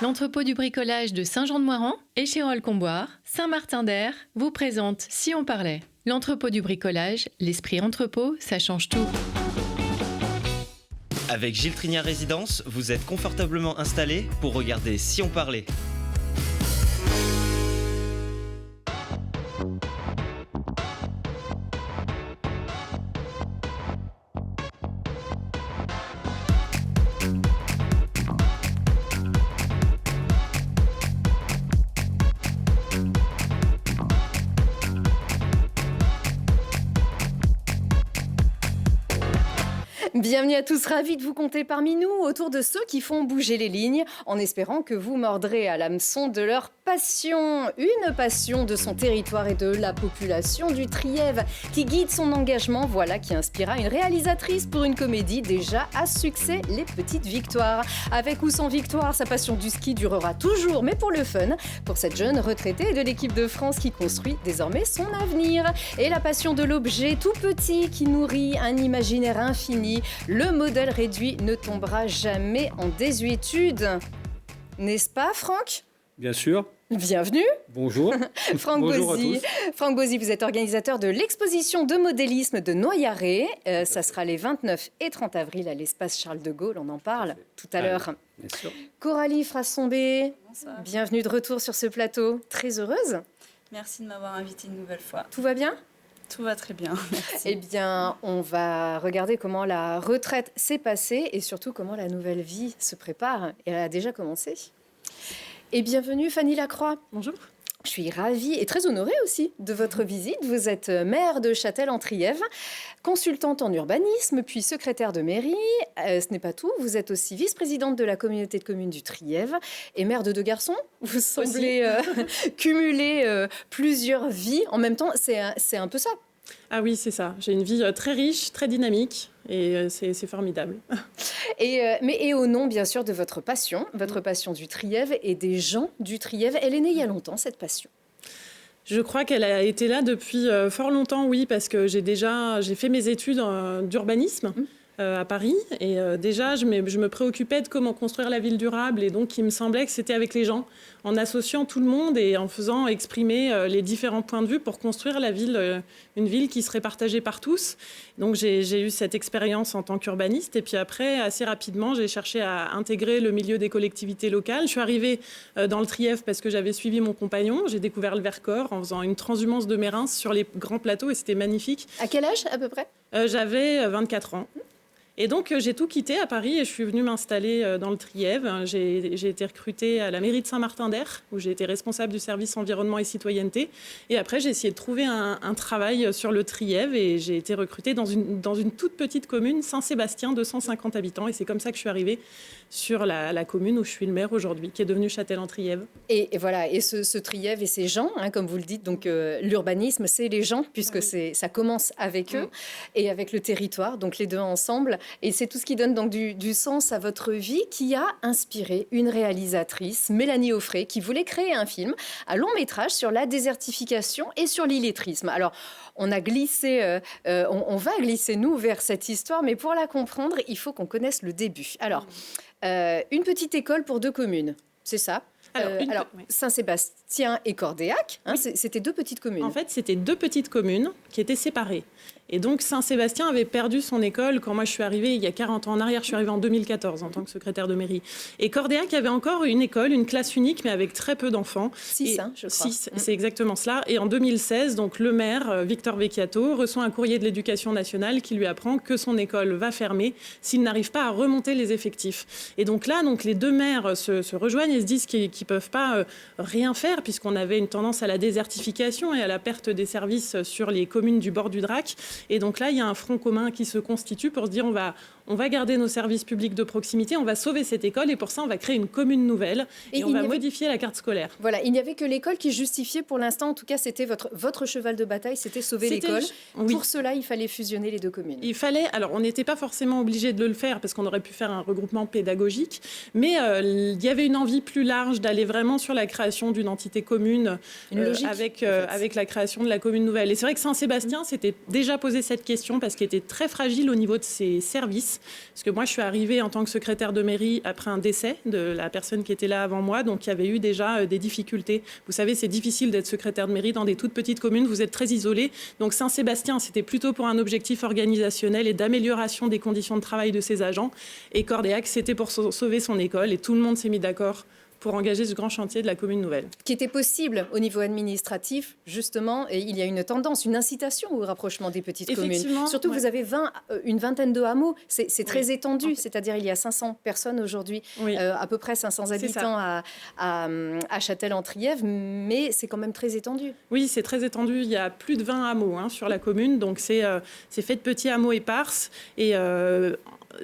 L'entrepôt du bricolage de Saint-Jean-de-Moiran, Échirolles-Comboire, Saint-Martin-d'Air vous présente Si on parlait. L'entrepôt du bricolage, l'esprit entrepôt, ça change tout. Avec Gilles Trignard Résidence, vous êtes confortablement installé pour regarder Si on parlait. Bienvenue à tous, ravis de vous compter parmi nous autour de ceux qui font bouger les lignes, en espérant que vous mordrez à l'hameçon de leur passion. Une passion de son territoire et de la population du Trièves qui guide son engagement, voilà qui inspira une réalisatrice pour une comédie déjà à succès, Les Petites Victoires. Avec ou sans victoire, sa passion du ski durera toujours, mais pour le fun, pour cette jeune retraitée de l'équipe de France qui construit désormais son avenir. Et la passion de l'objet tout petit qui nourrit un imaginaire infini. Le modèle réduit ne tombera jamais en désuétude. N'est-ce pas, Franck ? Bien sûr. Bienvenue. Bonjour. Franck Bonjour Bozzi. à tous. Franck Bozzi, vous êtes organisateur de l'exposition de modélisme de Noyaret. Ça sera les 29 et 30 avril à l'espace Charles de Gaulle. On en parle tout à l'heure. Bien sûr. Coralie Frassombé, bienvenue de retour sur ce plateau. Très heureuse. Merci de m'avoir invitée une nouvelle fois. Tout va bien ? Tout va très bien, merci. Eh bien, on va regarder comment la retraite s'est passée et surtout comment la nouvelle vie se prépare. Et elle a déjà commencé. Et bienvenue Fanny Lacroix. Bonjour. Je suis ravie et très honorée aussi de votre visite. Vous êtes maire de Châtel-en-Trièves, consultante en urbanisme, puis secrétaire de mairie. Ce n'est pas tout, vous êtes aussi vice-présidente de la communauté de communes du Trièves et mère de 2 garçons. Vous semblez cumuler plusieurs vies en même temps. C'est un peu ça. Ah oui, c'est ça. J'ai une vie très riche, très dynamique et c'est formidable. Mais au nom, bien sûr, de votre passion du Trièves et des gens du Trièves. Elle est née il y a longtemps, cette passion. Je crois qu'elle a été là depuis fort longtemps, oui, parce que j'ai fait mes études d'urbanisme à Paris. Et déjà, je me préoccupais de comment construire la ville durable. Et donc, il me semblait que c'était avec les gens, en associant tout le monde et en faisant exprimer les différents points de vue pour construire la ville, une ville qui serait partagée par tous. Donc, j'ai eu cette expérience en tant qu'urbaniste. Et puis après, assez rapidement, j'ai cherché à intégrer le milieu des collectivités locales. Je suis arrivée dans le Trièves parce que j'avais suivi mon compagnon. J'ai découvert le Vercors en faisant une transhumance de Mérins sur les grands plateaux et c'était magnifique. À quel âge, à peu près ? J'avais 24 ans. Et donc, j'ai tout quitté à Paris et je suis venue m'installer dans le Trièves. J'ai été recrutée à la mairie de Saint-Martin-d'Air, où j'ai été responsable du service environnement et citoyenneté. Et après, j'ai essayé de trouver un travail sur le Trièves et j'ai été recrutée dans une toute petite commune, Saint-Sébastien, 250 habitants. Et c'est comme ça que je suis arrivée sur la commune où je suis le maire aujourd'hui, qui est devenue Châtel-en-Trièves. Et voilà, et ce Trièves et ces gens, comme vous le dites, donc l'urbanisme, c'est les gens, puisque ça commence avec eux et avec le territoire, donc les deux ensemble. Et c'est tout ce qui donne donc du sens à votre vie, qui a inspiré une réalisatrice, Mélanie Offray, qui voulait créer un film à long métrage sur la désertification et sur l'illettrisme. Alors, on a glissé, on va glisser, nous, vers cette histoire, mais pour la comprendre, il faut qu'on connaisse le début. Alors, une petite école pour 2 communes, c'est ça ? Alors, Saint-Sébastien et Cordéac, c'était 2 petites communes. En fait, c'était 2 petites communes qui étaient séparées. Et donc, Saint-Sébastien avait perdu son école quand moi je suis arrivée il y a 40 ans en arrière. Je suis arrivée en 2014 en tant que secrétaire de mairie. Et Cordéac avait encore une école, une classe unique, mais avec très peu d'enfants. 6, je crois. 6, c'est exactement cela. Et en 2016, donc, le maire, Victor Vecchiato, reçoit un courrier de l'Éducation nationale qui lui apprend que son école va fermer s'il n'arrive pas à remonter les effectifs. Et donc là, les 2 maires se rejoignent et se disent qu'ils ne peuvent pas rien faire, puisqu'on avait une tendance à la désertification et à la perte des services sur les communes du bord du Drac. Et donc là, il y a un front commun qui se constitue pour se dire on va garder nos services publics de proximité, on va sauver cette école et pour ça, on va créer une commune nouvelle et on va modifier la carte scolaire. Voilà, il n'y avait que l'école qui justifiait pour l'instant, en tout cas, c'était votre cheval de bataille, c'était sauver l'école. Oui. Pour cela, il fallait fusionner les 2 communes. Alors on n'était pas forcément obligé de le faire parce qu'on aurait pu faire un regroupement pédagogique, mais il y avait une envie plus large d'aller vraiment sur la création d'une entité commune avec la création de la commune nouvelle. Et c'est vrai que Saint-Sébastien s'était déjà posé cette question parce qu'il était très fragile au niveau de ses services. place. Parce que moi, je suis arrivée en tant que secrétaire de mairie après un décès de la personne qui était là avant moi, donc il y avait eu déjà des difficultés. Vous savez, c'est difficile d'être secrétaire de mairie dans des toutes petites communes, vous êtes très isolés. Donc Saint-Sébastien, c'était plutôt pour un objectif organisationnel et d'amélioration des conditions de travail de ses agents. Et Cordéac, c'était pour sauver son école, et tout le monde s'est mis d'accord pour engager ce grand chantier de la commune nouvelle. Qui était possible au niveau administratif, justement, et il y a une tendance, une incitation au rapprochement des petites communes. Surtout, vous avez une vingtaine de hameaux, c'est très étendu, c'est-à-dire il y a 500 personnes aujourd'hui, à peu près 500 habitants à Châtel-en-Trièves, mais c'est quand même très étendu. Oui, c'est très étendu, il y a plus de 20 hameaux sur la commune, donc c'est fait de petits hameaux éparses, et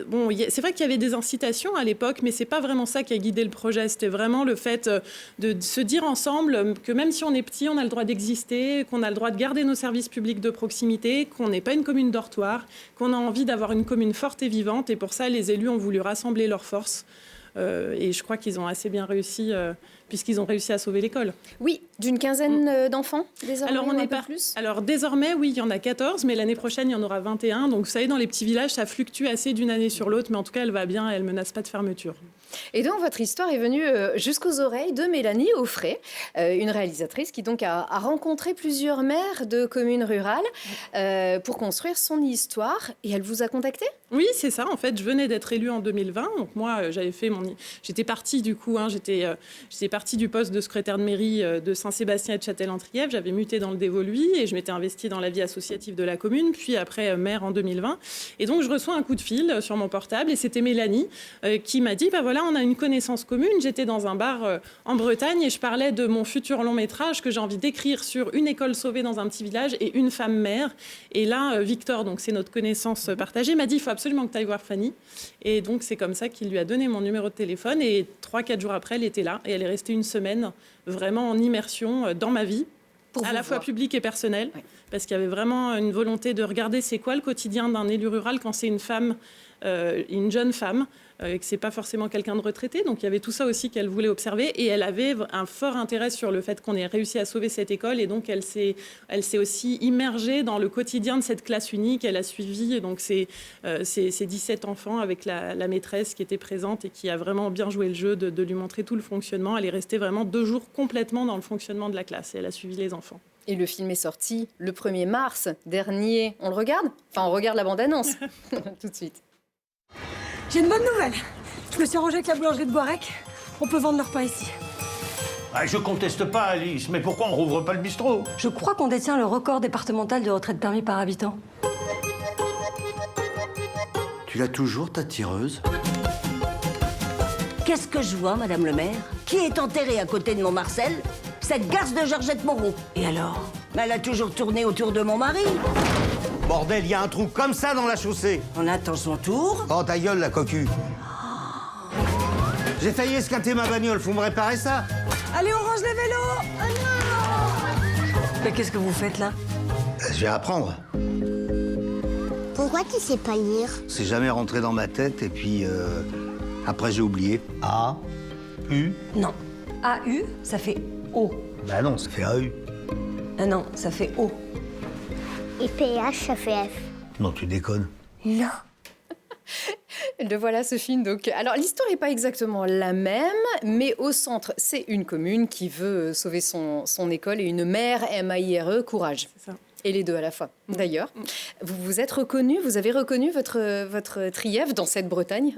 bon, c'est vrai qu'il y avait des incitations à l'époque, mais c'est pas vraiment ça qui a guidé le projet. C'était vraiment le fait de se dire ensemble que même si on est petit, on a le droit d'exister, qu'on a le droit de garder nos services publics de proximité, qu'on n'est pas une commune dortoir, qu'on a envie d'avoir une commune forte et vivante. Et pour ça, les élus ont voulu rassembler leurs forces. Et je crois qu'ils ont assez bien réussi, puisqu'ils ont réussi à sauver l'école. Oui, d'une quinzaine d'enfants, désormais, alors, un peu plus. Alors, désormais, oui, il y en a 14, mais l'année prochaine, il y en aura 21. Donc, vous savez, dans les petits villages, ça fluctue assez d'une année sur l'autre, mais en tout cas, elle va bien, elle ne menace pas de fermeture. Et donc, votre histoire est venue jusqu'aux oreilles de Mélanie Offray, une réalisatrice qui donc a rencontré plusieurs maires de communes rurales pour construire son histoire. Et elle vous a contacté ? Oui, c'est ça. En fait, je venais d'être élue en 2020. Donc moi, j'étais partie du coup. J'étais partie du poste de secrétaire de mairie de Saint-Sébastien et de Châtel-en-Trièves. J'avais muté dans le Dévoluy et je m'étais investie dans la vie associative de la commune. Puis après, maire en 2020. Et donc, je reçois un coup de fil sur mon portable et c'était Mélanie qui m'a dit, voilà, on a une connaissance commune. J'étais dans un bar en Bretagne et je parlais de mon futur long métrage que j'ai envie d'écrire sur une école sauvée dans un petit village et une femme mère. Et là, Victor, donc c'est notre connaissance partagée, m'a dit, il faut absolument que tu ailles voir Fanny. Et donc, c'est comme ça qu'il lui a donné mon numéro de téléphone. Et 3-4 jours après, elle était là. Et elle est restée une semaine vraiment en immersion dans ma vie, à la fois publique et personnelle. Oui. Parce qu'il y avait vraiment une volonté de regarder c'est quoi le quotidien d'un élu rural quand c'est une femme, une jeune femme, et que c'est pas forcément quelqu'un de retraité. Donc il y avait tout ça aussi qu'elle voulait observer. Et elle avait un fort intérêt sur le fait qu'on ait réussi à sauver cette école. Et donc elle s'est aussi immergée dans le quotidien de cette classe unique. Elle a suivi donc ces 17 enfants avec la maîtresse qui était présente et qui a vraiment bien joué le jeu de lui montrer tout le fonctionnement. Elle est restée vraiment 2 jours complètement dans le fonctionnement de la classe. Et elle a suivi les enfants. Et le film est sorti le 1er mars dernier. On le regarde ? Enfin, on regarde la bande-annonce. Tout de suite. J'ai une bonne nouvelle. Je me suis arrangée avec la boulangerie de Boirec. On peut vendre leur pain ici. Ah, je conteste pas, Alice, mais pourquoi on rouvre pas le bistrot ? Je crois qu'on détient le record départemental de retraite permis par habitant. Tu l'as toujours, ta tireuse ? Qu'est-ce que je vois, Madame le maire ? Qui est enterrée à côté de mon Marcel ? Cette garce de Georgette Moreau. Et alors ? Elle a toujours tourné autour de mon mari. Bordel, il y a un trou comme ça dans la chaussée. On attend son tour. Oh, ta gueule, la cocu. J'ai failli esquinter ma bagnole, faut me réparer ça. Allez, on range les vélos. Oh non ! Mais qu'est-ce que vous faites là ? Je vais apprendre. Pourquoi tu sais pas lire ? C'est jamais rentré dans ma tête et puis après j'ai oublié. A, U. Non. A-U, ça fait O. Bah non, ça fait A-U. Ah non, ça fait O. Et PH, ça fait F. Non, tu déconnes. Non. Le voilà, ce film. Donc, alors, l'histoire n'est pas exactement la même, mais au centre, c'est une commune qui veut sauver son école et une mère, M-A-I-R-E, courage. C'est ça. Et les deux à la fois. D'ailleurs, vous vous êtes reconnu, vous avez reconnu votre Trièves dans cette Bretagne ?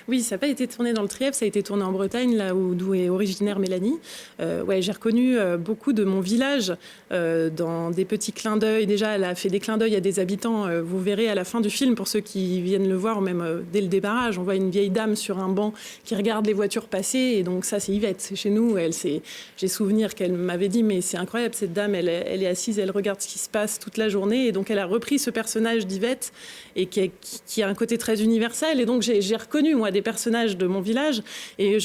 Oui, ça n'a pas été tourné dans le Trièves, ça a été tourné en Bretagne, là d'où est originaire Mélanie. J'ai reconnu beaucoup de mon village dans des petits clins d'œil. Déjà, elle a fait des clins d'œil à des habitants. Vous verrez à la fin du film, pour ceux qui viennent le voir, ou même dès le débarrage, on voit une vieille dame sur un banc qui regarde les voitures passer. Et donc ça, c'est Yvette, c'est chez nous. J'ai souvenir qu'elle m'avait dit, mais c'est incroyable, cette dame, elle est assise, elle regarde ce qui se passe toute la journée. Et donc, elle a repris ce personnage d'Yvette et qui a un côté très universel. Et donc, j'ai reconnu, moi, des personnages de mon village. Et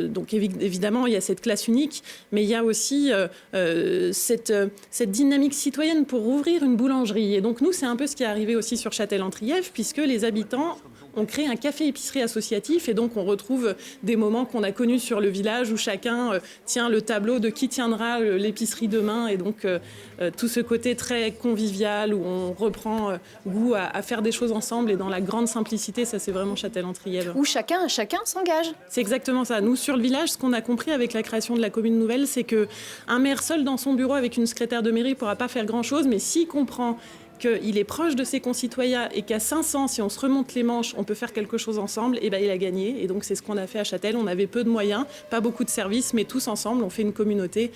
donc, évidemment, il y a cette classe unique, mais il y a aussi cette dynamique citoyenne pour ouvrir une boulangerie. Et donc, nous, c'est un peu ce qui est arrivé aussi sur Châtel-en-Trièves, puisque les habitants on crée un café-épicerie associatif et donc on retrouve des moments qu'on a connus sur le village où chacun tient le tableau de qui tiendra l'épicerie demain et donc tout ce côté très convivial où on reprend goût à faire des choses ensemble et dans la grande simplicité, ça c'est vraiment Châtel-en-Trièves. Où chacun s'engage. C'est exactement ça. Nous, sur le village, ce qu'on a compris avec la création de la commune nouvelle, c'est qu'un maire seul dans son bureau avec une secrétaire de mairie ne pourra pas faire grand-chose, mais s'il comprend qu'il est proche de ses concitoyens et qu'à 500, si on se remonte les manches, on peut faire quelque chose ensemble, et ben il a gagné. Et donc c'est ce qu'on a fait à Châtel. On avait peu de moyens, pas beaucoup de services, mais tous ensemble, on fait une communauté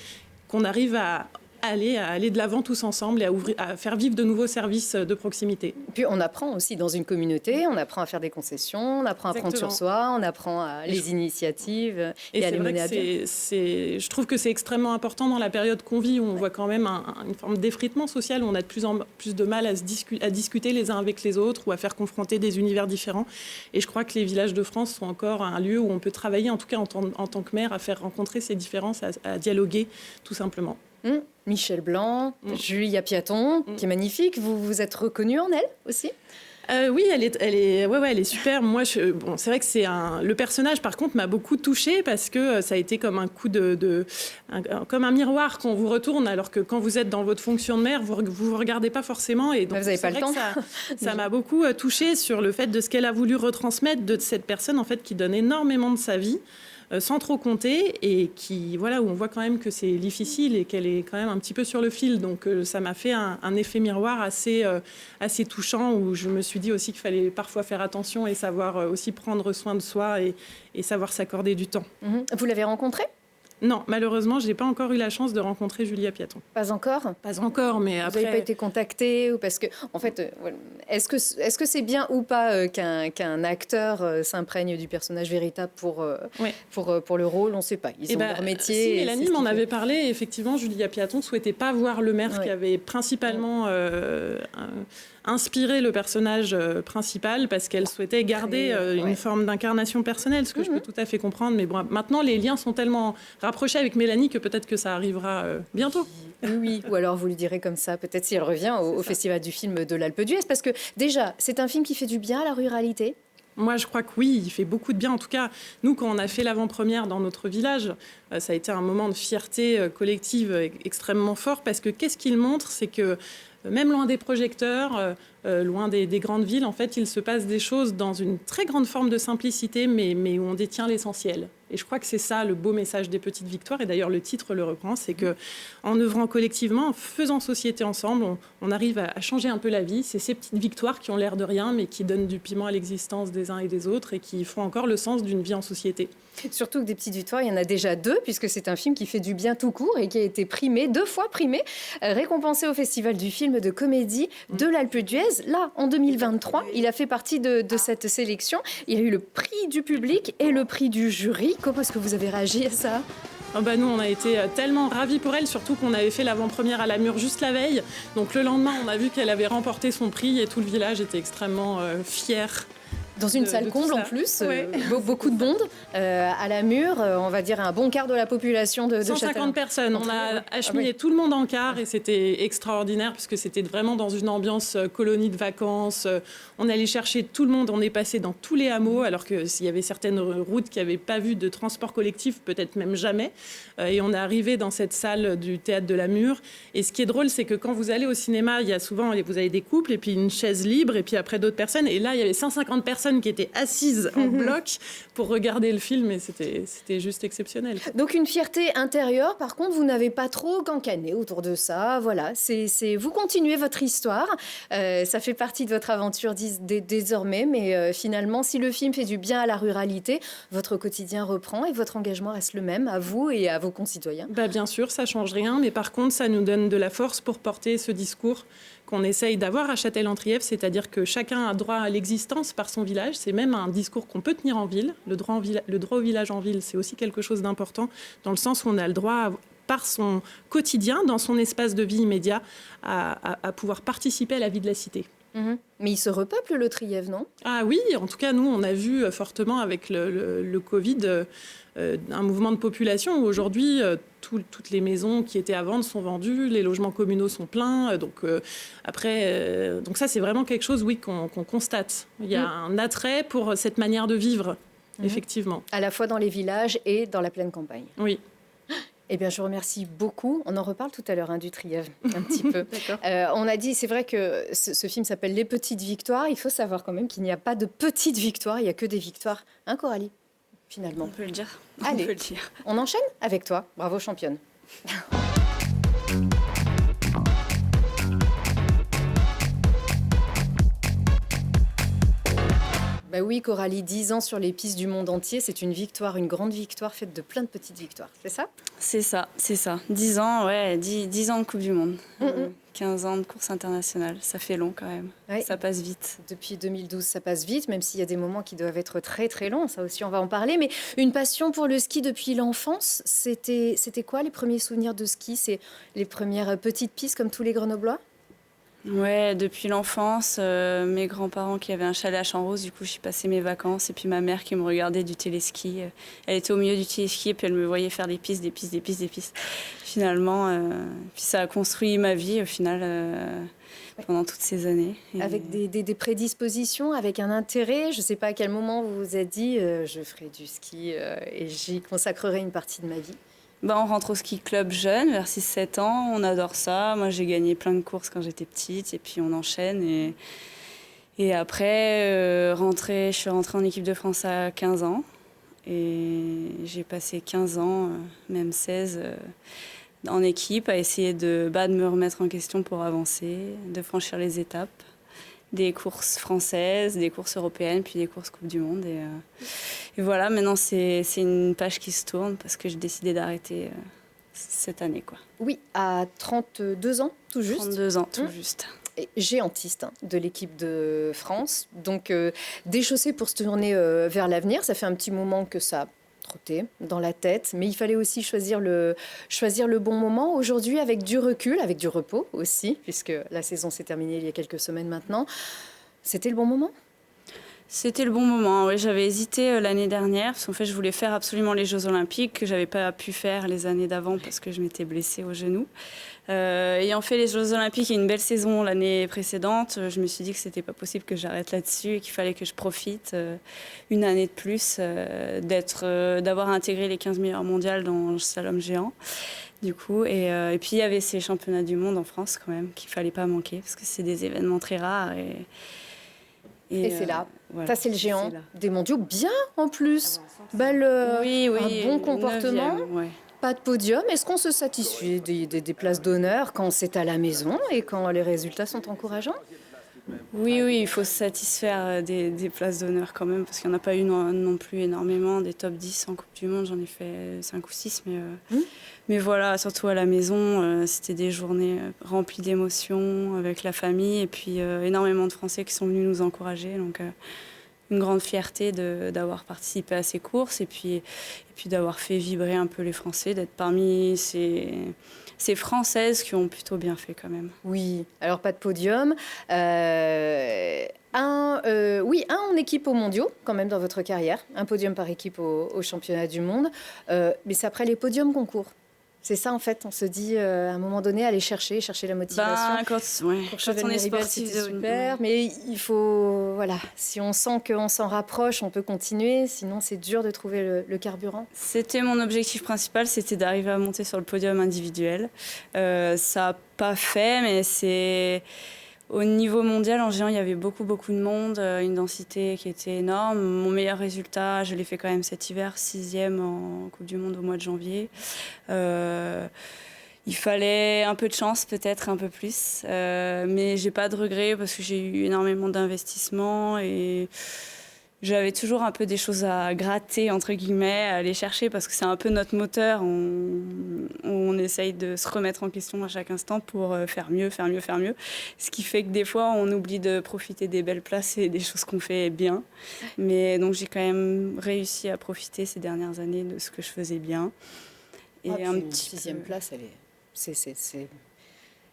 qu'on arrive à aller de l'avant tous ensemble et à faire vivre de nouveaux services de proximité. Puis on apprend aussi dans une communauté, on apprend à faire des concessions, on apprend à prendre sur soi, on apprend les initiatives et à les mener à bien. Je trouve que c'est extrêmement important dans la période qu'on vit où on voit quand même une forme d'effritement social, où on a de plus en plus de mal à discuter les uns avec les autres ou à faire confronter des univers différents. Et je crois que les villages de France sont encore un lieu où on peut travailler, en tout cas en tant que maire, à faire rencontrer ces différences, à dialoguer tout simplement. Michel Blanc, Julia Piaton, qui est magnifique. Vous vous êtes reconnue en elle aussi ? Oui, elle est super. Moi, c'est vrai que le personnage, par contre, m'a beaucoup touchée parce que ça a été comme un coup comme un miroir qu'on vous retourne, alors que quand vous êtes dans votre fonction de maire, vous regardez pas forcément. Et donc, vous n'avez pas le temps. Ça m'a beaucoup touchée sur le fait de ce qu'elle a voulu retransmettre de cette personne en fait qui donne énormément de sa vie. Sans trop compter et où on voit quand même que c'est difficile et qu'elle est quand même un petit peu sur le fil. Donc ça m'a fait un effet miroir assez touchant où je me suis dit aussi qu'il fallait parfois faire attention et savoir aussi prendre soin de soi et savoir s'accorder du temps. Vous l'avez rencontrée ? Non, malheureusement, je n'ai pas encore eu la chance de rencontrer Julia Piaton. Pas encore ? Pas encore, mais après... Vous n'avez pas été contactée ou parce que, en fait, est-ce que c'est bien ou pas qu'un acteur s'imprègne du personnage véritable pour le rôle ? On ne sait pas. Ils ont leur métier. Si Mélanie m'en avait parlé, effectivement, Julia Piaton ne souhaitait pas voir le maire qui avait principalement... inspiré le personnage principal parce qu'elle souhaitait garder une forme d'incarnation personnelle, ce que je peux tout à fait comprendre. Mais bon, maintenant, les liens sont tellement rapprochés avec Mélanie que peut-être que ça arrivera bientôt. Oui, ou alors vous lui direz comme ça, peut-être si elle revient au Festival du film de l'Alpe d'Huez, parce que déjà, c'est un film qui fait du bien à la ruralité. Moi, je crois que oui, il fait beaucoup de bien. En tout cas, nous, quand on a fait l'avant-première dans notre village, ça a été un moment de fierté collective extrêmement fort parce que qu'est-ce qu'il montre ? C'est que même loin des projecteurs, loin des grandes villes, en fait, il se passe des choses dans une très grande forme de simplicité, mais où on détient l'essentiel. Et je crois que c'est ça le beau message des petites victoires. Et d'ailleurs, le titre le reprend, c'est qu'en œuvrant collectivement, en faisant société ensemble, on arrive à changer un peu la vie. C'est ces petites victoires qui ont l'air de rien, mais qui donnent du piment à l'existence des uns et des autres et qui font encore le sens d'une vie en société. Surtout que des petites victoires, il y en a déjà 2, puisque c'est un film qui fait du bien tout court et qui a été primé, 2 fois primé, récompensé au Festival du film de comédie de l'Alpe d'Huez. Là, en 2023, il a fait partie de cette sélection. Il a eu le prix du public et le prix du jury. Comment est-ce que vous avez réagi à ça ? Nous, on a été tellement ravis pour elle, surtout qu'on avait fait l'avant-première à la Mure juste la veille. Donc le lendemain, on a vu qu'elle avait remporté son prix et tout le village était extrêmement fier. Dans une salle comble en plus, beaucoup de monde. À la Mure, on va dire un bon quart de la population de 150 personnes. On a acheminé tout le monde en car et c'était extraordinaire puisque c'était vraiment dans une ambiance colonie de vacances. On allait chercher tout le monde. On est passé dans tous les hameaux alors qu'il y avait certaines routes qui n'avaient pas vu de transport collectif, peut-être même jamais. Et on est arrivé dans cette salle du théâtre de la Mure. Et ce qui est drôle, c'est que quand vous allez au cinéma, il y a souvent, vous avez des couples et puis une chaise libre et puis après d'autres personnes. Et là, il y avait 150 personnes qui étaient assises en bloc pour regarder le film et c'était juste exceptionnel. Donc une fierté intérieure, par contre, vous n'avez pas trop cancané autour de ça. Voilà, vous continuez votre histoire. Ça fait partie de votre aventure désormais, mais finalement, si le film fait du bien à la ruralité, votre quotidien reprend et votre engagement reste le même à vous et à vos concitoyens. Bien sûr, ça ne change rien, mais par contre, ça nous donne de la force pour porter ce discours qu'on essaye d'avoir à Châtel-en-Trièves, c'est-à-dire que chacun a droit à l'existence par son village. C'est même un discours qu'on peut tenir en ville. Le droit au village en ville, c'est aussi quelque chose d'important, dans le sens où on a le droit, par son quotidien, dans son espace de vie immédiat, à pouvoir participer à la vie de la cité. Mais il se repeuple le Trièves, non? Ah oui, en tout cas, nous, on a vu fortement avec le Covid un mouvement de population où aujourd'hui, toutes les maisons qui étaient à vendre sont vendues, les logements communaux sont pleins. Donc ça, c'est vraiment quelque chose, oui, qu'on constate. Il y a un attrait pour cette manière de vivre, effectivement. À la fois dans les villages et dans la pleine campagne. Oui. Eh bien, je vous remercie beaucoup. On en reparle tout à l'heure du Trièves, un petit peu. On a dit, c'est vrai que ce film s'appelle Les Petites Victoires. Il faut savoir quand même qu'il n'y a pas de petites victoires, il n'y a que des victoires. Hein, Coralie, finalement? On peut le dire. Allez, on peut le dire. On enchaîne avec toi. Bravo, championne. Bah oui, Coralie, 10 ans sur les pistes du monde entier, c'est une victoire, une grande victoire faite de plein de petites victoires, c'est ça? C'est ça, c'est ça. 10 ans, ouais, 10 ans de Coupe du Monde. 15 ans de course internationale, ça fait long quand même. Ouais. Ça passe vite. Depuis 2012, ça passe vite, même s'il y a des moments qui doivent être très très longs, ça aussi on va en parler. Mais une passion pour le ski depuis l'enfance, c'était quoi les premiers souvenirs de ski? C'est les premières petites pistes comme tous les Grenoblois? Ouais, depuis l'enfance, mes grands-parents qui avaient un chalet à Champs-Roses, du coup j'y passais mes vacances, et puis ma mère qui me regardait du téléski. Elle était au milieu du téléski et puis elle me voyait faire des pistes. Finalement, puis ça a construit ma vie au final pendant toutes ces années. Et... Avec des prédispositions, avec un intérêt. Je ne sais pas à quel moment vous vous êtes dit je ferai du ski et j'y consacrerai une partie de ma vie. On rentre au ski club jeune, vers 6-7 ans, on adore ça. Moi, j'ai gagné plein de courses quand j'étais petite, et puis on enchaîne. Et après, je suis rentrée en équipe de France à 15 ans. Et j'ai passé 15 ans, même 16, en équipe, à essayer de me remettre en question pour avancer, de franchir les étapes. Des courses françaises, des courses européennes, puis des courses Coupe du Monde. Et voilà, maintenant, c'est une page qui se tourne parce que j'ai décidé d'arrêter cette année, quoi. Oui, à 32 ans, tout juste. 32 ans, tout juste. Et géantiste de l'équipe de France. Donc, déchaussée pour se tourner vers l'avenir. Ça fait un petit moment que ça trottait dans la tête, mais il fallait aussi choisir le bon moment. Aujourd'hui, avec du recul, avec du repos aussi, puisque la saison s'est terminée il y a quelques semaines maintenant, c'était le bon moment? C'était le bon moment, oui. J'avais hésité l'année dernière, parce qu'en fait, je voulais faire absolument les Jeux Olympiques, que je n'avais pas pu faire les années d'avant parce que je m'étais blessée au genou. Ayant fait les Jeux Olympiques et une belle saison l'année précédente, je me suis dit que c'était pas possible que j'arrête là-dessus et qu'il fallait que je profite une année de plus d'avoir intégré les 15 meilleures mondiales dans le slalom géant. Du coup, et puis il y avait ces championnats du monde en France quand même qu'il fallait pas manquer parce que c'est des événements très rares et c'est là. Voilà, ça, c'est le géant des mondiaux, bien en plus. Belle, oui, un bon comportement. 9e, ouais. Pas de podium. Est-ce qu'on se satisfait des places d'honneur quand c'est à la maison et quand les résultats sont encourageants? Oui, il faut se satisfaire des places d'honneur quand même, parce qu'il n'y en a pas eu non plus énormément. Des top 10 en Coupe du Monde, j'en ai fait 5 ou 6. Mais voilà, surtout à la maison, c'était des journées remplies d'émotions avec la famille et puis énormément de Français qui sont venus nous encourager. Donc, une grande fierté d'avoir participé à ces courses et puis d'avoir fait vibrer un peu les Français, d'être parmi ces Françaises qui ont plutôt bien fait quand même. Oui, alors pas de podium. Un en équipe aux mondiaux, quand même, dans votre carrière. Un podium par équipe au championnat du monde. Mais c'est après les podiums qu'on court. C'est ça, en fait, on se dit, à un moment donné, aller chercher la motivation. Quand on est sportif, c'est super, mais il faut, voilà, si on sent qu'on s'en rapproche, on peut continuer, sinon c'est dur de trouver le carburant. C'était mon objectif principal, c'était d'arriver à monter sur le podium individuel. Ça n'a pas fait, mais c'est... Au niveau mondial, en géant, il y avait beaucoup de monde, une densité qui était énorme. Mon meilleur résultat, je l'ai fait quand même cet hiver, 6e en Coupe du Monde au mois de janvier. Il fallait un peu de chance, peut-être un peu plus. Mais j'ai pas de regrets parce que j'ai eu énormément d'investissements et j'avais toujours un peu des choses à gratter, entre guillemets, à aller chercher parce que c'est un peu notre moteur. On essaye de se remettre en question à chaque instant pour faire mieux. Ce qui fait que des fois, on oublie de profiter des belles places et des choses qu'on fait bien. Mais donc, j'ai quand même réussi à profiter ces dernières années de ce que je faisais bien. Et un petit 6e place,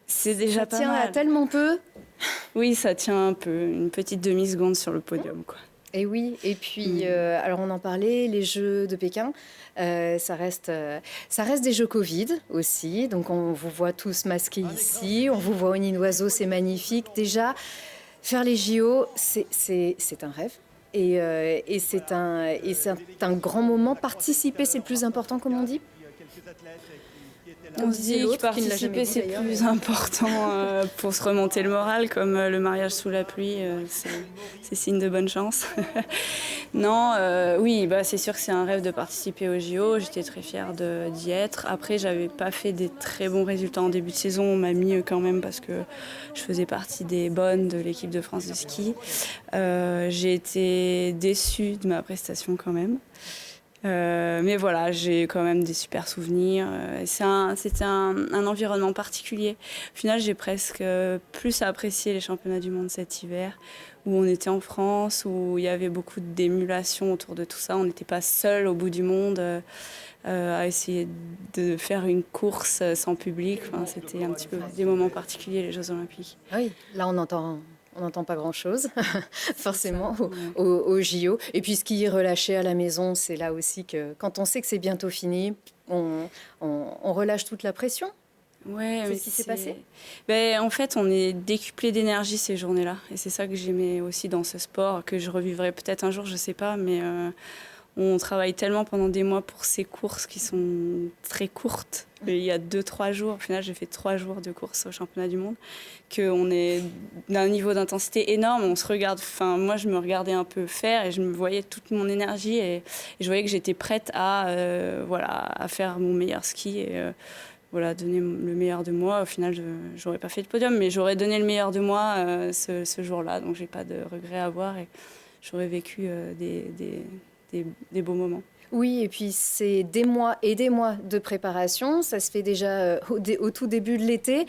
c'est déjà pas mal. Ça tient à tellement peu. Oui, ça tient un peu, une petite demi-seconde sur le podium, quoi. Et oui, et puis, alors on en parlait, les Jeux de Pékin, ça reste des Jeux Covid aussi. Donc on vous voit tous masqués ici, on vous voit au nid d'oiseau, c'est magnifique. Déjà, faire les JO, c'est un rêve. Et c'est un grand moment. Participer, c'est le plus important, comme on dit. On se dit que participer, c'est plus important pour se remonter le moral, comme le mariage sous la pluie, c'est signe de bonne chance. Non, oui, c'est sûr que c'est un rêve de participer aux JO. J'étais très fière d'y être. Après, j'avais pas fait des très bons résultats en début de saison. On m'a mis quand même parce que je faisais partie des bonnes de l'équipe de France de ski. J'ai été déçue de ma prestation quand même. Mais voilà, j'ai quand même des super souvenirs. C'était un environnement particulier. Au final, j'ai presque plus apprécié les championnats du monde cet hiver, où on était en France, où il y avait beaucoup d'émulation autour de tout ça. On n'était pas seul au bout du monde à essayer de faire une course sans public. Enfin, c'était un petit peu des moments particuliers, les Jeux Olympiques. Ah oui, là on n'entend pas grand-chose, forcément, au JO. Et puis ce qui est relâché à la maison, c'est là aussi que quand on sait que c'est bientôt fini, on relâche toute la pression. Ouais, c'est ce qui s'est passé. En fait, on est décuplé d'énergie ces journées-là. Et c'est ça que j'aimais aussi dans ce sport, que je revivrai peut-être un jour, je ne sais pas, mais on travaille tellement pendant des mois pour ces courses qui sont très courtes. Il y a 2-3 jours, au final j'ai fait 3 jours de course au championnat du monde, qu'on est d'un niveau d'intensité énorme, on se regarde, moi je me regardais un peu faire et je me voyais toute mon énergie et je voyais que j'étais prête à faire mon meilleur ski et donner le meilleur de moi. Au final j'aurais pas fait de podium, mais j'aurais donné le meilleur de moi ce jour-là, donc j'ai pas de regrets à avoir et j'aurais vécu des beaux moments. Oui, et puis c'est des mois et des mois de préparation. Ça se fait déjà au tout début de l'été.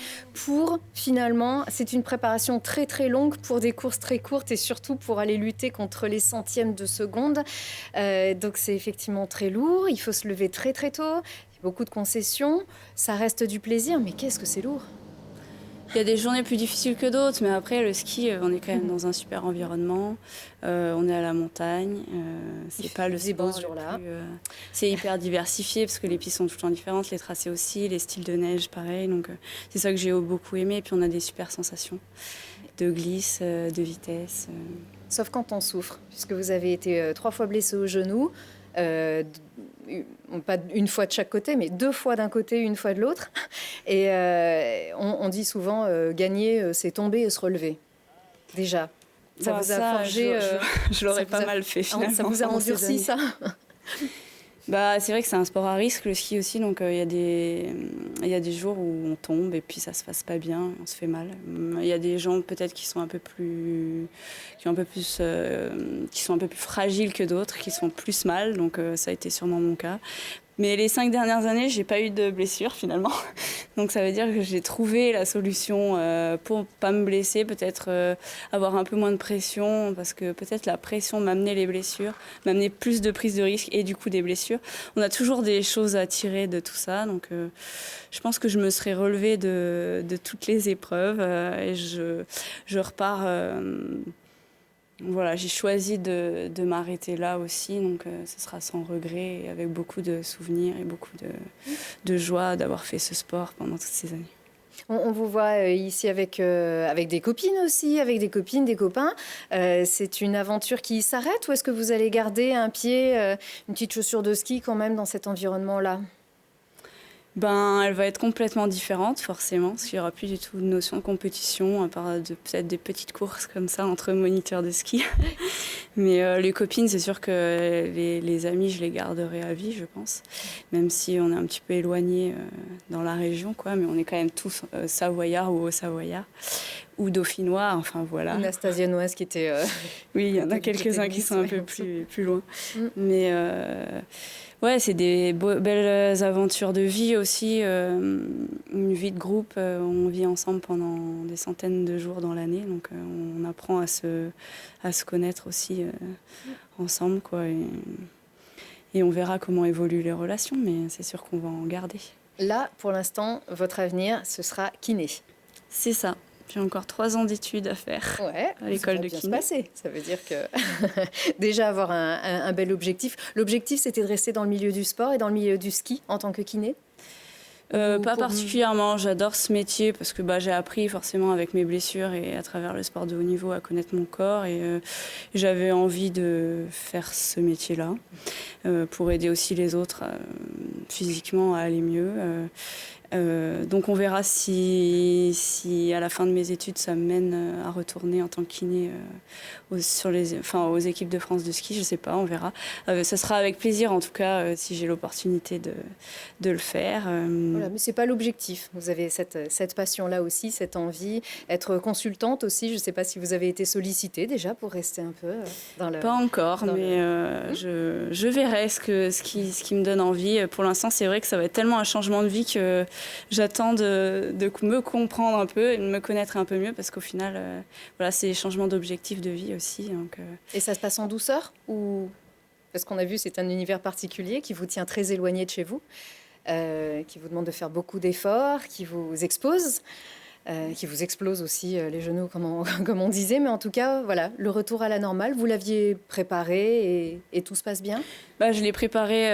Finalement, c'est une préparation très très longue pour des courses très courtes et surtout pour aller lutter contre les centièmes de seconde. Donc c'est effectivement très lourd. Il faut se lever très très tôt. Il y a beaucoup de concessions. Ça reste du plaisir, mais qu'est-ce que c'est lourd! Il y a des journées plus difficiles que d'autres, mais après, le ski, on est quand même dans un super environnement. On est à la montagne. C'est pas le sport ce jour-là. C'est hyper diversifié parce que les pistes sont tout le temps différentes, les tracés aussi, les styles de neige, pareil. Donc, c'est ça que j'ai beaucoup aimé. Et puis, on a des super sensations de glisse, de vitesse. Sauf quand on souffre, puisque vous avez été 3 fois blessé au genou. Pas une fois de chaque côté, mais 2 fois d'un côté, 1 fois de l'autre. Et on dit souvent gagner, c'est tomber et se relever. Déjà, ça vous a forgé. Je l'aurais pas mal fait finalement. Ça vous a endurci, ça? C'est vrai que c'est un sport à risque, le ski aussi, donc il y a des jours où on tombe et puis ça se passe pas bien, on se fait mal. Il y a des gens peut-être qui sont un peu plus fragiles que d'autres, qui sont plus mal, donc ça a été sûrement mon cas. Mais les 5 dernières années, j'ai pas eu de blessure finalement. Donc ça veut dire que j'ai trouvé la solution pour pas me blesser, peut-être avoir un peu moins de pression, parce que peut-être la pression m'amenait les blessures, m'amenait plus de prise de risque et du coup des blessures. On a toujours des choses à tirer de tout ça, donc je pense que je me serais relevée de toutes les épreuves et je repars. J'ai choisi de m'arrêter là aussi, donc ce sera sans regret et avec beaucoup de souvenirs et beaucoup de joie d'avoir fait ce sport pendant toutes ces années. On vous voit ici avec des copines aussi, avec des copines, des copains. C'est une aventure qui s'arrête ou est-ce que vous allez garder un pied, une petite chaussure de ski quand même dans cet environnement-là ? Elle va être complètement différente, forcément, parce qu'il n'y aura plus du tout de notion de compétition, à part peut-être des petites courses comme ça entre moniteurs de ski. Mais les copines, c'est sûr que les amis, je les garderai à vie, je pense. Même si on est un petit peu éloignés dans la région, quoi, mais on est quand même tous savoyards ou haut-savoyards. Ou dauphinois, enfin voilà. Une astasianoise qui était... Oui, il y en a quelques-uns qui sont un peu plus loin. Mais c'est des belles aventures de vie aussi. Une vie de groupe, on vit ensemble pendant des centaines de jours dans l'année. Donc on apprend à se connaître aussi ensemble, quoi. Et on verra comment évoluent les relations, mais c'est sûr qu'on va en garder. Là, pour l'instant, votre avenir, ce sera kiné. C'est ça. J'ai encore 3 ans d'études à faire à l'école de kiné. Ça va bien se passer. Ça veut dire que déjà avoir un bel objectif. L'objectif, c'était de rester dans le milieu du sport et dans le milieu du ski en tant que kiné? Pas particulièrement, j'adore ce métier parce que j'ai appris forcément avec mes blessures et à travers le sport de haut niveau à connaître mon corps et j'avais envie de faire ce métier-là pour aider aussi les autres physiquement à aller mieux. Donc on verra si à la fin de mes études ça me mène à retourner en tant que kiné aux équipes de France de ski, je sais pas, on verra. Ça sera avec plaisir en tout cas si j'ai l'opportunité de le faire. Voilà, mais c'est pas l'objectif. Vous avez cette passion-là aussi, cette envie. Être consultante aussi, je sais pas si vous avez été sollicitée déjà pour rester un peu dans le... Pas encore, mais je verrai ce qui me donne envie. Pour l'instant, c'est vrai que ça va être tellement un changement de vie que j'attends de me comprendre un peu et de me connaître un peu mieux parce qu'au final, c'est des changements d'objectifs de vie aussi. Donc, Et ça se passe en douceur ou... Parce qu'on a vu, c'est un univers particulier qui vous tient très éloigné de chez vous, qui vous demande de faire beaucoup d'efforts, qui vous expose, qui vous explose aussi les genoux, comme on disait. Mais en tout cas, voilà, le retour à la normale, vous l'aviez préparé et tout se passe bien? Je l'ai préparé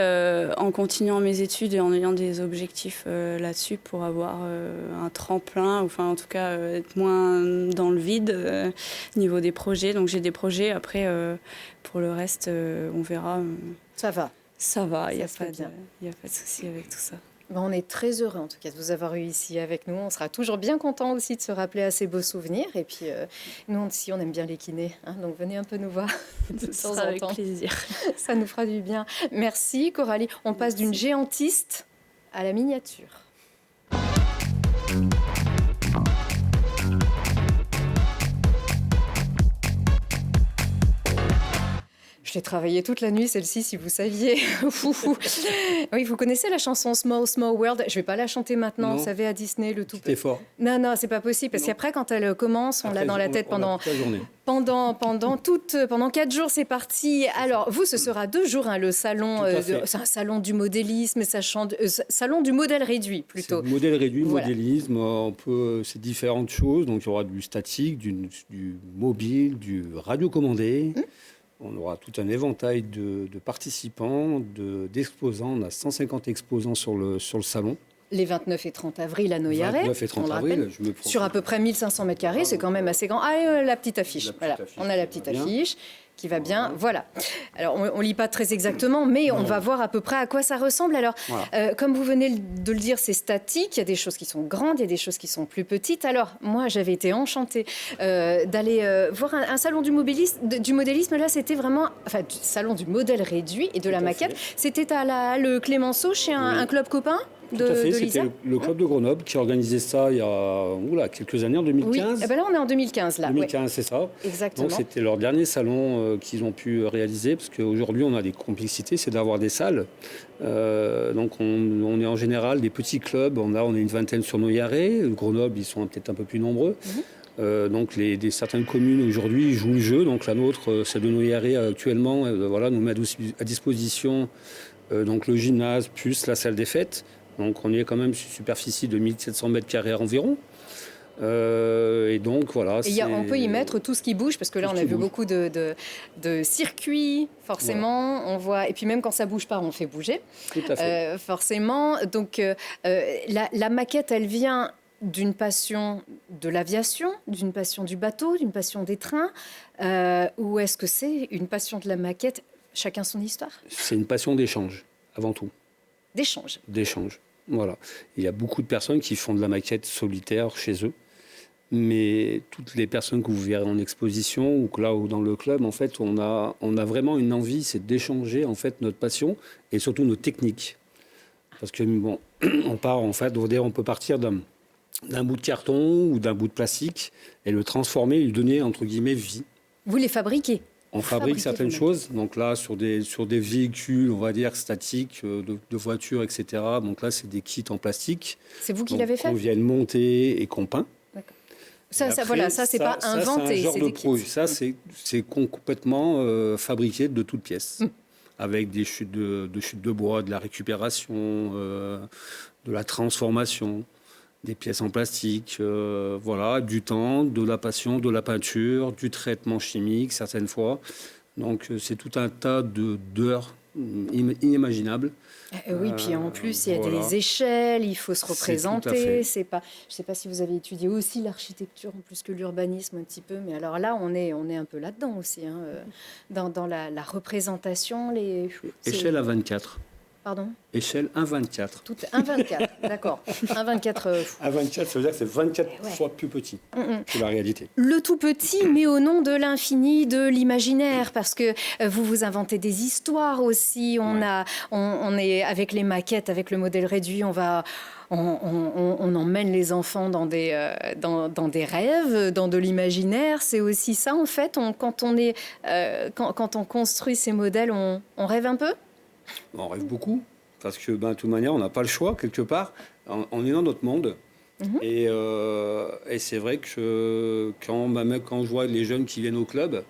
en continuant mes études et en ayant des objectifs là-dessus pour avoir un tremplin, enfin en tout cas être moins dans le vide au niveau des projets. Donc j'ai des projets, après pour le reste on verra. Ça va. Ça va, il n'y a pas de souci avec tout ça. On est très heureux en tout cas de vous avoir eu ici avec nous. On sera toujours bien content aussi de se rappeler à ces beaux souvenirs. Et puis nous aussi, on aime bien les kinés. Donc venez un peu nous voir de temps en temps. Avec plaisir. Ça nous fera du bien. Merci Coralie. On passe d'une géantiste à la miniature. J'ai travaillé toute la nuit, celle-ci, si vous saviez. Oui, vous connaissez la chanson Small, Small World? Je ne vais pas la chanter maintenant, non. Vous savez, à Disney, le tout. C'était fort. Non, c'est pas possible, parce qu'après, quand elle commence, on l'a dans la tête pendant... toute la journée. Pendant 4 jours, c'est parti. Alors, vous, ce sera 2 jours, le salon. C'est un salon du modélisme, salon du modèle réduit, plutôt. C'est modèle réduit, voilà. Modélisme, c'est différentes choses. Donc, il y aura du statique, du mobile, du radiocommandé. On aura tout un éventail de participants, d'exposants. On a 150 exposants sur le salon. Les 29 et 30 avril à Noyaret. 29 et 30 avril, sur à peu près 1500 mètres carrés, c'est quand même assez grand. La petite affiche. On a la petite affiche qui va bien. Voilà. Alors, on ne lit pas très exactement, mais on va voir à peu près à quoi ça ressemble. Alors, comme vous venez de le dire, c'est statique. Il y a des choses qui sont grandes, il y a des choses qui sont plus petites. Alors, moi, j'avais été enchantée d'aller voir un salon du modélisme. Là, c'était vraiment... Enfin, du salon du modèle réduit et de la maquette. C'était à le Clémenceau, chez un club copain Tout à fait, c'était le club de Grenoble qui organisait ça il y a quelques années, en 2015. Oui, là on est en 2015. 2015, c'est ça. Exactement. Donc c'était leur dernier salon qu'ils ont pu réaliser, parce qu'aujourd'hui on a des complexités, c'est d'avoir des salles. Donc on est en général des petits clubs, on est une vingtaine sur Noyaret. Grenoble, ils sont peut-être un peu plus nombreux. Donc certaines communes aujourd'hui jouent le jeu. Donc la nôtre, celle de Noyaret actuellement, nous met à disposition donc le gymnase plus la salle des fêtes. Donc on est quand même sur une superficie de 1700 mètres carrés environ. Et donc voilà. Et on peut y mettre tout ce qui bouge, parce que là on a vu beaucoup de circuits, forcément. On voit, et puis même quand ça bouge pas, on fait bouger. Tout à fait. Forcément. Donc la maquette, elle vient d'une passion de l'aviation, d'une passion du bateau, d'une passion des trains, ou est-ce que c'est une passion de la maquette? Chacun son histoire. C'est une passion d'échange, avant tout. D'échange, voilà. Il y a beaucoup de personnes qui font de la maquette solitaire chez eux, mais toutes les personnes que vous verrez en exposition ou dans le club, en fait, on a vraiment une envie, c'est d'échanger en fait notre passion et surtout nos techniques. Parce que on peut partir d'un bout de carton ou d'un bout de plastique et le transformer, lui donner entre guillemets vie. Vous les fabriquez? On fabrique certaines choses, donc là, sur des véhicules, on va dire, statiques, de voitures, etc. Donc là, c'est des kits en plastique. C'est vous qui l'avez fait? Qu'on vient monter et qu'on peint. D'accord. Ça, c'est pas inventé, c'est un genre c'est de des kits. produit. Ça, c'est complètement fabriqué de toutes pièces, avec des chutes de bois, de la récupération, de la transformation. des pièces en plastique, voilà, du temps, de la passion, de la peinture, du traitement chimique certaines fois. Donc c'est tout un tas d'heures inimaginables. Oui, puis en plus, il y a voilà. des échelles, il faut se C'est tout à représenter. fait. C'est pas, je ne sais pas si vous avez étudié aussi l'architecture en plus que l'urbanisme un petit peu, mais alors là, on est un peu là-dedans aussi, hein, dans la représentation. Échelle à 24. Pardon? Échelle 1,24. Tout 1,24, d'accord. 1,24. 1,24, ça veut dire que c'est 24 Ouais. fois plus petit que la réalité. Le tout petit, mais au nom de l'infini, de l'imaginaire, parce que vous inventez des histoires aussi. On est avec les maquettes, avec le modèle réduit, on emmène les enfants dans des rêves, dans de l'imaginaire. C'est aussi ça, en fait. Quand on construit ces modèles, on rêve un peu. On rêve beaucoup, parce que de toute manière, on n'a pas le choix, quelque part. On est dans notre monde. Et c'est vrai que quand je vois les jeunes qui viennent au club,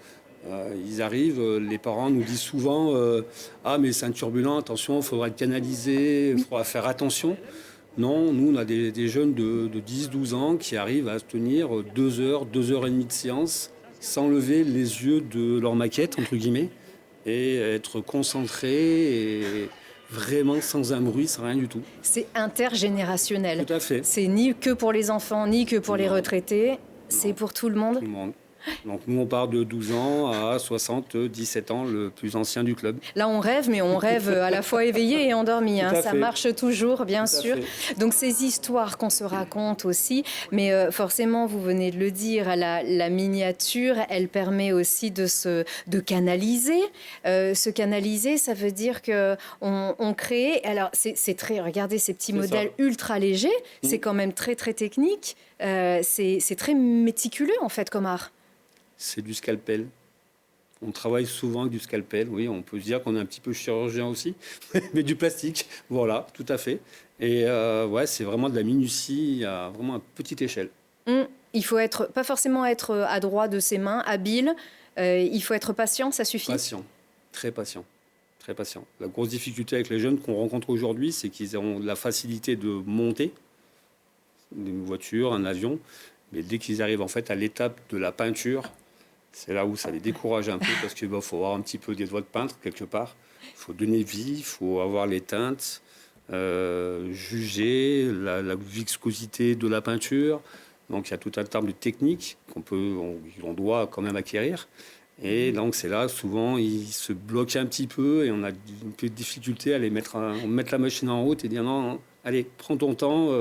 ils arrivent, les parents nous disent souvent ah, mais c'est un turbulent, attention, il faudra être canalisé, il faudra faire attention. Non, nous, on a des jeunes de 10-12 ans qui arrivent à se tenir 2 heures, 2 heures et demie de séance sans lever les yeux de leur maquette, entre guillemets, et être concentrés et vraiment sans un bruit, sans rien du tout. C'est intergénérationnel. Tout à fait. C'est ni que pour les enfants, ni que pour les retraités. C'est pour tout le monde. Tout le monde. Donc nous, on part de 12 ans à 17 ans, le plus ancien du club. Là, on rêve, mais on rêve à la fois éveillé et endormi. Hein. Ça fait. marche toujours, bien Tout à sûr. fait. Donc, ces histoires qu'on se raconte aussi, mais forcément, vous venez de le dire, la miniature, elle permet aussi de canaliser. Se canaliser, ça veut dire qu'on crée... Alors, c'est très... Regardez ces petits modèles ultra légers. C'est quand même très, très technique. C'est très méticuleux, en fait, comme art. C'est du scalpel. On travaille souvent avec du scalpel, oui, on peut se dire qu'on est un petit peu chirurgien aussi, mais du plastique, voilà, tout à fait. Et ouais, c'est vraiment de la minutie à vraiment petite échelle. Il faut pas forcément être adroit de ses mains, habile, il faut être patient, ça suffit. Patient, très patient, très patient. La grosse difficulté avec les jeunes qu'on rencontre aujourd'hui, c'est qu'ils ont de la facilité de monter une voiture, un avion, mais dès qu'ils arrivent en fait à l'étape de la peinture, c'est là où ça les décourage un peu parce qu'il faut avoir un petit peu des doigts de peintre quelque part. Il faut donner vie, il faut avoir les teintes, juger la viscosité de la peinture. Donc il y a tout un tas de techniques qu'on doit quand même acquérir. Et donc c'est là, souvent, ils se bloquent un petit peu et on a une peu de difficulté à mettre la machine en route et dire non, allez, prends ton temps,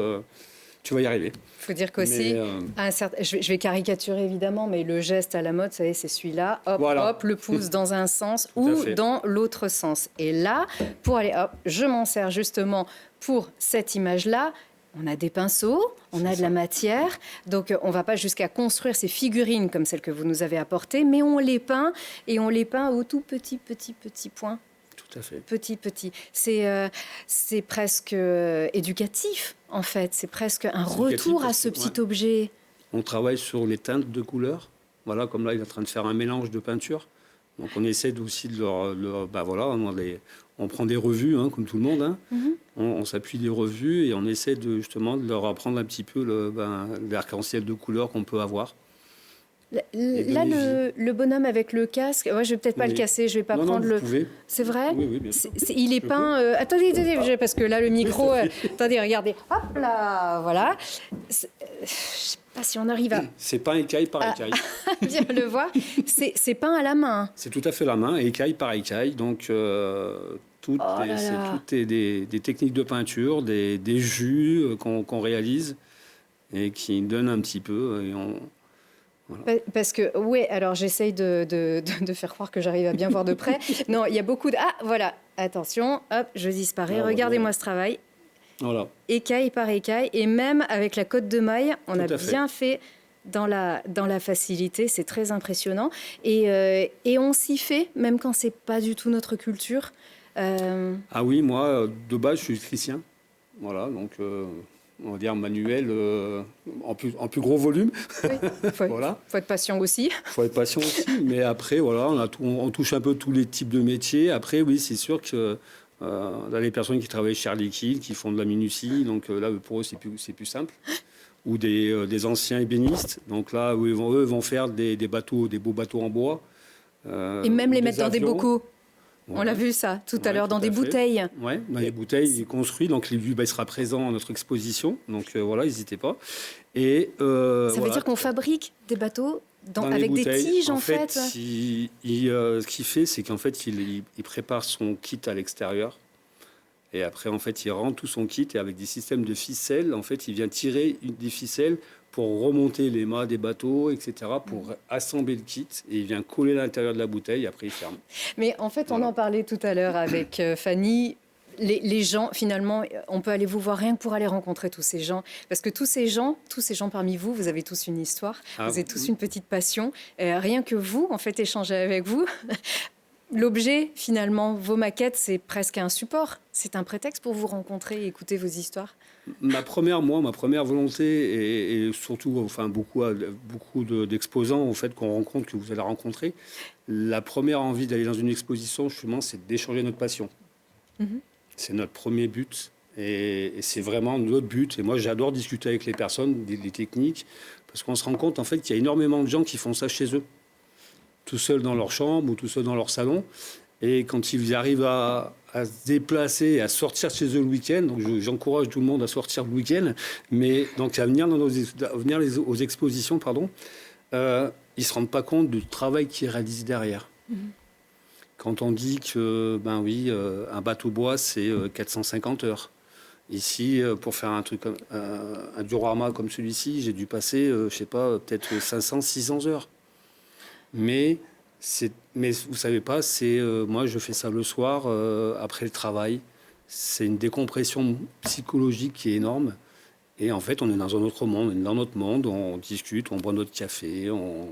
tu vas y arriver. Il faut dire qu'aussi, je vais caricaturer évidemment, mais le geste à la mode, c'est celui-là, hop, voilà. Hop, le pouce dans un sens Tout ou à fait. dans l'autre sens. Et là, pour aller, hop, je m'en sers justement pour cette image-là. On a des pinceaux, on a de la matière, donc on ne va pas jusqu'à construire ces figurines comme celles que vous nous avez apportées, mais on les peint, et on les peint au tout petit point. Tout à fait. Petit. C'est presque éducatif, en fait. C'est presque un retour à ce petit objet. On travaille sur les teintes de couleurs. Voilà, comme là, il est en train de faire un mélange de peinture. Donc, on essaie aussi de on prend des revues, hein, comme tout le monde. Hein. On s'appuie des revues et on essaie justement de leur apprendre un petit peu l'arc-en-ciel de couleurs qu'on peut avoir. Là, le bonhomme avec le casque, ouais, je vais peut-être pas le casser, je vais pas prendre le. C'est vrai. Oui, bien sûr. Il est peint. Attendez, parce que là le micro. Attendez, regardez. Hop là, voilà. Je sais pas si on arrive à. C'est peint écaille par écaille. Bien le voir. C'est peint à la main. C'est tout à fait la main, écaille par écaille. Donc toutes des techniques de peinture, des jus qu'on réalise et qui donnent un petit peu. Voilà. Parce que, oui, alors j'essaye de faire croire que j'arrive à bien voir de près. Non, il y a beaucoup de... Ah, voilà, attention, hop, je disparais. Regardez-moi ce travail. Voilà. Écaille par écaille. Et même avec la cotte de maille, on a bien fait dans la facilité. C'est très impressionnant. Et on s'y fait, même quand c'est pas du tout notre culture. Ah oui, moi, de base, je suis électricien. Voilà, donc... on va dire manuel en plus gros volume. Oui, faut être patient aussi. Faut être patient aussi, mais après, voilà, on touche un peu tous les types de métiers. Après, oui, c'est sûr que Là, les personnes qui travaillent chez Air Liquide, qui font de la minutie, donc là, pour eux, c'est plus simple. Ou des anciens ébénistes. Donc là, où eux vont faire des bateaux, des beaux bateaux en bois. Et même les mettre dans des bocaux. Ouais. On l'a vu ça tout à l'heure, dans des fait. bouteilles. Oui, dans les bouteilles, il est construit. Donc il sera présent à notre exposition. Donc voilà, n'hésitez pas. Et, ça veut dire qu'on fabrique des bateaux avec des tiges, en fait. Ce qu'il fait, c'est qu'en fait, il prépare son kit à l'extérieur. Et après, en fait, il rentre tout son kit et avec des systèmes de ficelles, en fait, il vient tirer des ficelles pour remonter les mâts des bateaux, etc., pour assembler le kit. Et il vient coller l'intérieur de la bouteille et après, il ferme. Mais en fait, on en parlait tout à l'heure avec Fanny. Les gens, finalement, on peut aller vous voir rien que pour aller rencontrer tous ces gens. Parce que tous ces gens parmi vous, vous avez tous une histoire, vous avez tous une petite passion. Rien que vous, en fait, échanger avec vous. L'objet, finalement, vos maquettes, c'est presque un support. C'est un prétexte pour vous rencontrer et écouter vos histoires. Ma première volonté, et surtout beaucoup d'exposants en fait, qu'on rencontre, que vous allez rencontrer, la première envie d'aller dans une exposition, justement, c'est d'échanger notre passion. C'est notre premier but. Et c'est vraiment notre but. Et moi, j'adore discuter avec les personnes, des techniques, parce qu'on se rend compte en fait, qu'il y a énormément de gens qui font ça chez eux, tout seuls dans leur chambre ou tout seuls dans leur salon. Et quand ils arrivent à se déplacer, à sortir chez eux le week-end, donc j'encourage tout le monde à sortir le week-end, mais donc à venir aux expositions, ils ne se rendent pas compte du travail qu'ils réalisent derrière. Quand on dit que, un bateau bois, c'est 450 heures. Ici, pour faire un truc, un diorama comme celui-ci, j'ai dû passer, peut-être 500, 600 heures. Mais vous savez pas, moi je fais ça le soir après le travail. C'est une décompression psychologique qui est énorme. Et en fait, on est dans un autre monde, on est dans notre monde, on discute, on boit notre café, on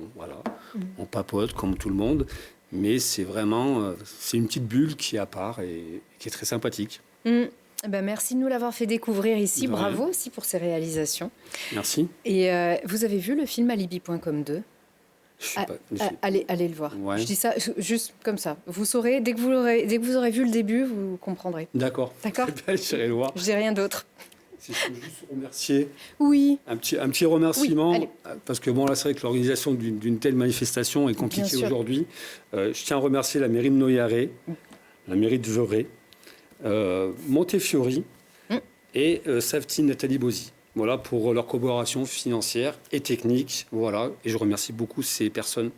papote comme tout le monde. Mais c'est vraiment, c'est une petite bulle qui est à part et qui est très sympathique. Merci de nous l'avoir fait découvrir ici. Bravo aussi pour ces réalisations. Merci. Et vous avez vu le film Alibi.com 2 ? Allez le voir. Ouais. Je dis ça juste comme ça. Vous saurez, dès que vous aurez vu le début, vous comprendrez. D'accord. J'irai le voir. Je dis rien d'autre. Si je peux juste remercier. Oui. Un petit remerciement. Oui, parce que là, c'est vrai que l'organisation d'une telle manifestation est compliquée aujourd'hui. Je tiens à remercier la mairie de Noyaret, la mairie de Veurey, Montefiori et Safety Nathalie Bozzi. Voilà, pour leur collaboration financière et technique. Voilà, et je remercie beaucoup ces personnes.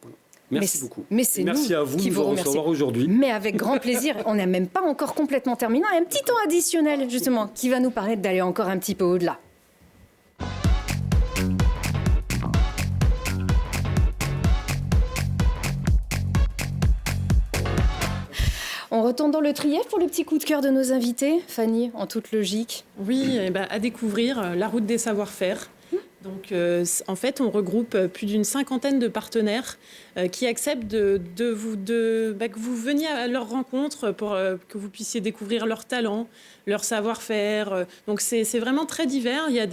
Voilà. Merci beaucoup. Merci à vous de nous recevoir aujourd'hui. Mais avec grand plaisir. On n'a même pas encore complètement terminé. Un petit temps additionnel, justement, qui va nous permettre d'aller encore un petit peu au-delà. On retourne dans le Trièvre pour le petit coup de cœur de nos invités. Fanny, en toute logique. Oui, à découvrir la route des savoir-faire. Donc, en fait, on regroupe plus d'une 50aine de partenaires qui acceptent que vous veniez à leur rencontre pour que vous puissiez découvrir leurs talents, leur savoir-faire. Donc, c'est vraiment très divers. Il y a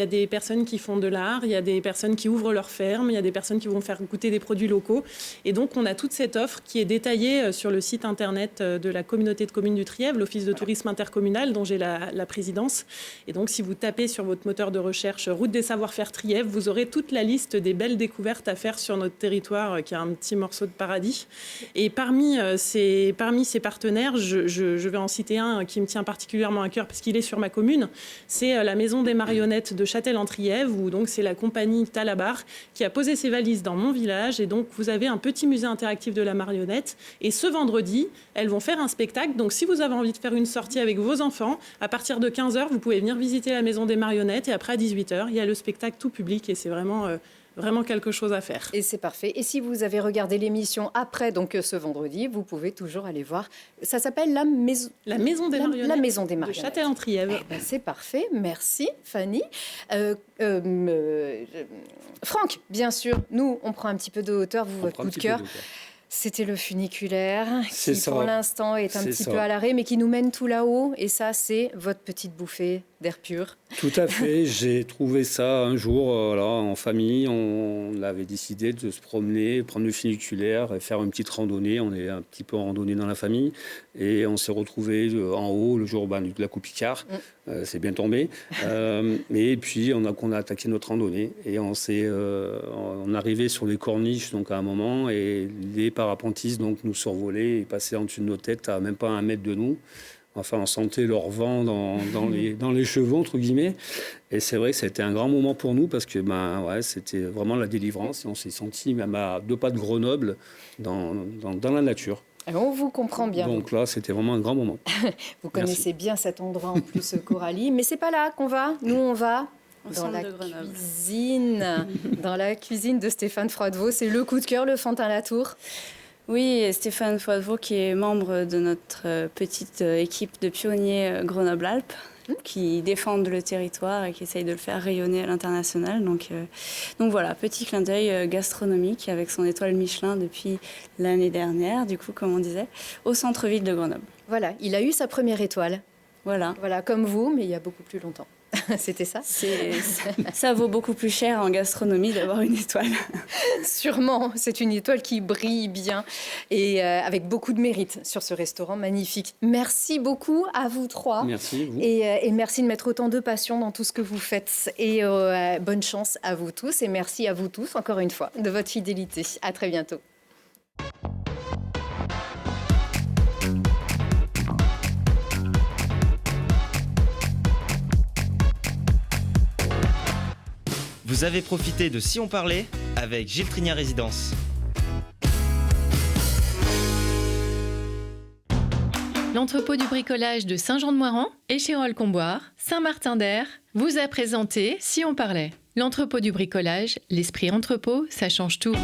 des personnes qui font de l'art, il y a des personnes qui ouvrent leur ferme, il y a des personnes qui vont faire goûter des produits locaux. Et donc, on a toute cette offre qui est détaillée sur le site internet de la communauté de communes du Trièvre, l'Office de tourisme intercommunal, dont j'ai la présidence. Et donc, si vous tapez sur votre moteur de recherche « Route des savoir-faire Trièvre », vous aurez toute la liste des belles découvertes à faire sur notre territoire, qui est un petit morceau de paradis. Et parmi ces partenaires, je vais en citer un qui me tient particulièrement à cœur parce qu'il est sur ma commune. C'est la Maison des Marionnettes de Châtel-en-Trièvre, où donc c'est la compagnie Talabar qui a posé ses valises dans mon village. Et donc vous avez un petit musée interactif de la marionnette. Et ce vendredi, elles vont faire un spectacle. Donc si vous avez envie de faire une sortie avec vos enfants, à partir de 15h, vous pouvez venir visiter la Maison des Marionnettes. Et après, à 18h, il y a le spectacle tout public et c'est vraiment quelque chose à faire. Et c'est parfait. Et si vous avez regardé l'émission après, donc ce vendredi, vous pouvez toujours aller voir. Ça s'appelle la Maison des Marionnettes. La Maison des Marionnettes. De Châtel-en-Trièvre. C'est parfait. Merci, Fanny. Franck, bien sûr, nous, on prend un petit peu de hauteur. Vous, votre coup de cœur. C'était le funiculaire C'est qui, ça. pour l'instant, est un C'est petit ça. peu à l'arrêt, mais qui nous mène tout là-haut. Et ça, c'est votre petite bouffée d'air pur. Tout à fait. J'ai trouvé ça un jour, voilà, en famille. On avait décidé de se promener, prendre le funiculaire et faire une petite randonnée. On est un petit peu en randonnée dans la famille. Et on s'est retrouvés en haut le jour de la Coupe Picard. C'est bien tombé. Et puis, on a attaqué notre randonnée. Et on arrivait sur les corniches donc, à un moment. Et les parapentistes donc, nous survolaient et passaient en dessus de nos têtes à même pas 1 mètre de nous. Enfin, on sentait leur vent dans les cheveux, entre guillemets. Et c'est vrai que c'était un grand moment pour nous parce que c'était vraiment la délivrance. Et on s'est senti même à 2 pas de Grenoble dans la nature. Alors, on vous comprend bien. Donc là, c'était vraiment un grand moment. Vous connaissez bien cet endroit en plus, Coralie. Mais c'est pas là qu'on va. Nous, on va dans la cuisine. Dans la cuisine de Stéphane Froidevaux. C'est le coup de cœur, le Fantin-Latour. Oui, Stéphane Froidevaux qui est membre de notre petite équipe de pionniers Grenoble-Alpes, qui défendent le territoire et qui essayent de le faire rayonner à l'international. Donc voilà, petit clin d'œil gastronomique avec son étoile Michelin depuis l'année dernière, du coup, comme on disait, au centre-ville de Grenoble. Voilà, il a eu sa première étoile. Voilà. Voilà, comme vous, mais il y a beaucoup plus longtemps. C'était ça? Ça vaut beaucoup plus cher en gastronomie d'avoir une étoile. Sûrement, c'est une étoile qui brille bien et avec beaucoup de mérite sur ce restaurant magnifique. Merci beaucoup à vous 3. Merci, vous. Et merci de mettre autant de passion dans tout ce que vous faites. Et bonne chance à vous tous et merci à vous tous, encore une fois, de votre fidélité. À très bientôt. Vous avez profité de Si on parlait avec Gilles Trigna Résidence. L'entrepôt du bricolage de Saint-Jean-de-Moiran, Échirolles-Comboires, Saint-Martin-d'Air vous a présenté Si on parlait. L'entrepôt du bricolage, l'esprit entrepôt, ça change tout.